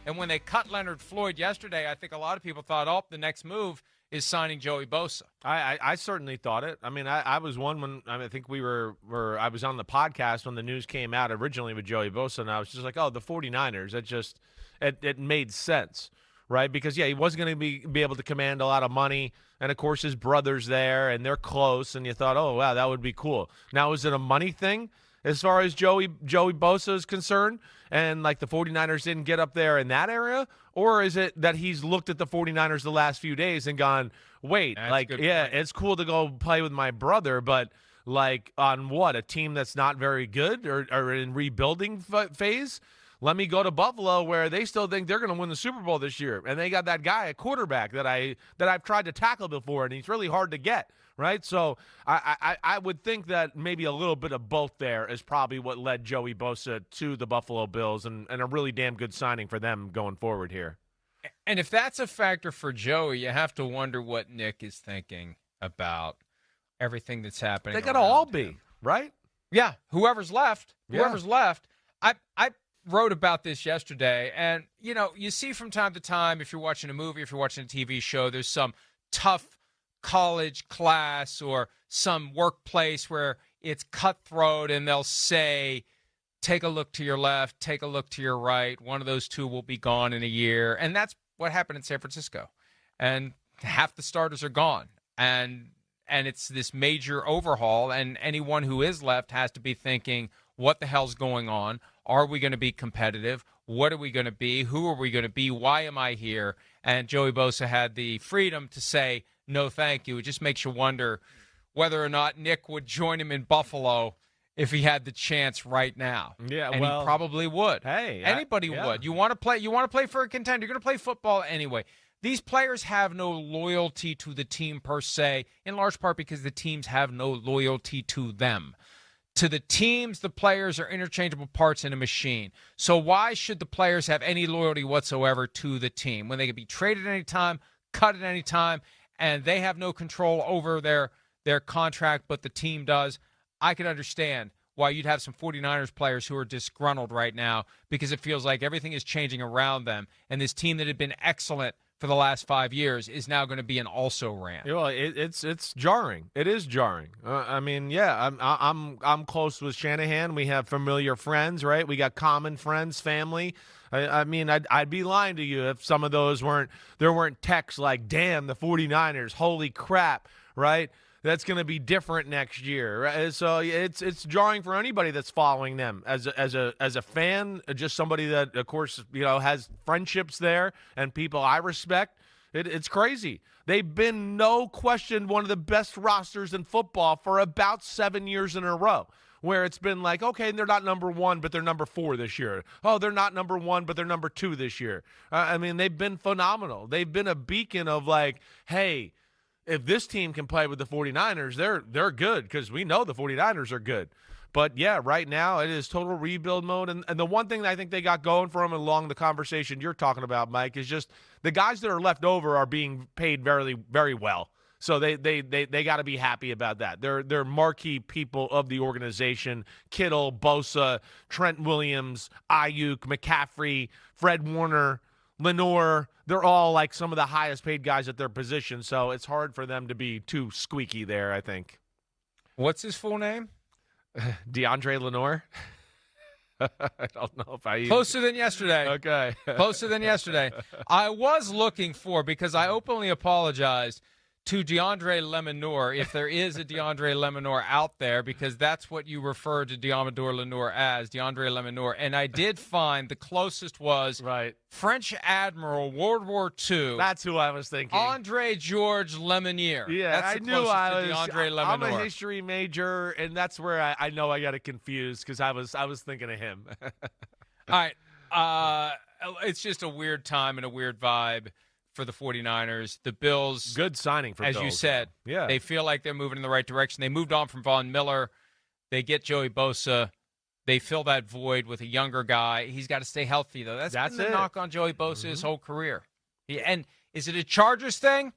And when they cut Leonard Floyd yesterday, I think a lot of people thought, oh, the next move is signing Joey Bosa. I certainly thought it. I mean, I was one when I think I was on the podcast when the news came out originally with Joey Bosa, and I was just like, oh, the 49ers. It made sense, right? Because, yeah, he wasn't going to be able to command a lot of money, and, of course, his brother's there, and they're close, and you thought, oh, wow, that would be cool. Now, is it a money thing as far as Joey Bosa is concerned, and, like, the 49ers didn't get up there in that area? Or is it that he's looked at the 49ers the last few days and gone, wait, That's like, yeah, point. it's cool to go play with my brother, but, like, on what, a team that's not very good or in rebuilding phase? Let me go to Buffalo where they still think they're going to win the Super Bowl this year. And they got that guy, a quarterback, that I've tried to tackle before, and he's really hard to get, right? So I would think that maybe a little bit of both there is probably what led Joey Bosa to the Buffalo Bills, and a really damn good signing for them going forward here. And if that's a factor for Joey, you have to wonder what Nick is thinking about everything that's happening. They got to all be, him. right? Yeah, whoever's left. Yeah. I wrote about this yesterday, and, you see from time to time, if you're watching a movie, if you're watching a TV show, there's some tough college class or some workplace where it's cutthroat, and they'll say, take a look to your left, take a look to your right. One of those two will be gone in a year. And that's what happened in San Francisco. And half the starters are gone. And it's this major overhaul, and anyone who is left has to be thinking, what the hell's going on? Are we going to be competitive? What are we going to be? Who are we going to be? Why am I here? And Joey Bosa had the freedom to say, no, thank you. It just makes you wonder whether or not Nick would join him in Buffalo if he had the chance right now. Yeah, and he probably would. Hey, anybody would. You want to play for a contender. You're going to play football anyway. These players have no loyalty to the team per se, in large part because the teams have no loyalty to them. To the teams, the players are interchangeable parts in a machine. So why should the players have any loyalty whatsoever to the team when they can be traded at any time, cut at any time, and they have no control over their contract, but the team does? I can understand why you'd have some 49ers players who are disgruntled right now because it feels like everything is changing around them, and this team that had been excellent for the last 5 years is now going to be an also-ran. Well, it's jarring. It is jarring. I mean, yeah, I'm close with Shanahan. We have familiar friends, right? We got common friends, family. I mean, I'd be lying to you if some of those weren't texts like, damn, the 49ers, holy crap, right? That's going to be different next year. Right? So it's jarring for anybody that's following them as a fan, just somebody that, of course, has friendships there and people I respect. It's crazy. They've been, no question, one of the best rosters in football for about 7 years in a row, where it's been like, okay, they're not number one, but they're number 4 this year. Oh, they're not number 1, but they're number 2 this year. I mean, they've been phenomenal. They've been a beacon of like, hey, if this team can play with the 49ers, they're good, because we know the 49ers are good. But, yeah, right now it is total rebuild mode. And the one thing that I think they got going for them along the conversation you're talking about, Mike, is just the guys that are left over are being paid very, very well. So they got to be happy about that. They're marquee people of the organization: Kittle, Bosa, Trent Williams, Ayuk, McCaffrey, Fred Warner, Lenore. They're all like some of the highest paid guys at their position, so it's hard for them to be too squeaky there, I think. What's his full name? DeAndre Lenore. I don't know if I even... Closer than yesterday. Okay. Closer than yesterday. I was looking for, because I openly apologized to DeAndre Lemonor, if there is a DeAndre Lemonor out there, because that's what you refer to DeAndre Lenore as, DeAndre Lemonor. And I did find the closest was French Admiral, World War II. That's who I was thinking. Andre George Lemonnier. Yeah, that's I knew I was. DeAndre Lemonor. I'm a history major, and that's where I know I got it confused, because I was thinking of him. All right. It's just a weird time and a weird vibe for the 49ers. The Bills, good signing for as Bills. You said. Yeah. They feel like they're moving in the right direction. They moved on from Von Miller. They get Joey Bosa. They fill that void with a younger guy. He's got to stay healthy, though. That's been the knock on Joey Bosa his whole career. And is it a Chargers thing?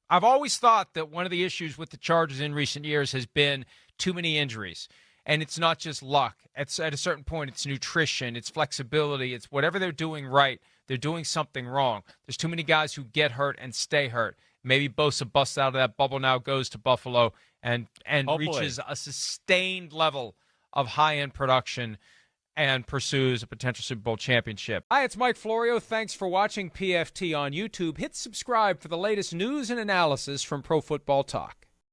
I've always thought that one of the issues with the Chargers in recent years has been too many injuries. And it's not just luck. At a certain point, it's nutrition, it's flexibility, it's whatever they're doing right. They're doing something wrong. There's too many guys who get hurt and stay hurt. Maybe Bosa busts out of that bubble now, goes to Buffalo, and reaches a sustained level of high-end production and pursues a potential Super Bowl championship. Hi, it's Mike Florio. Thanks for watching PFT on YouTube. Hit subscribe for the latest news and analysis from Pro Football Talk.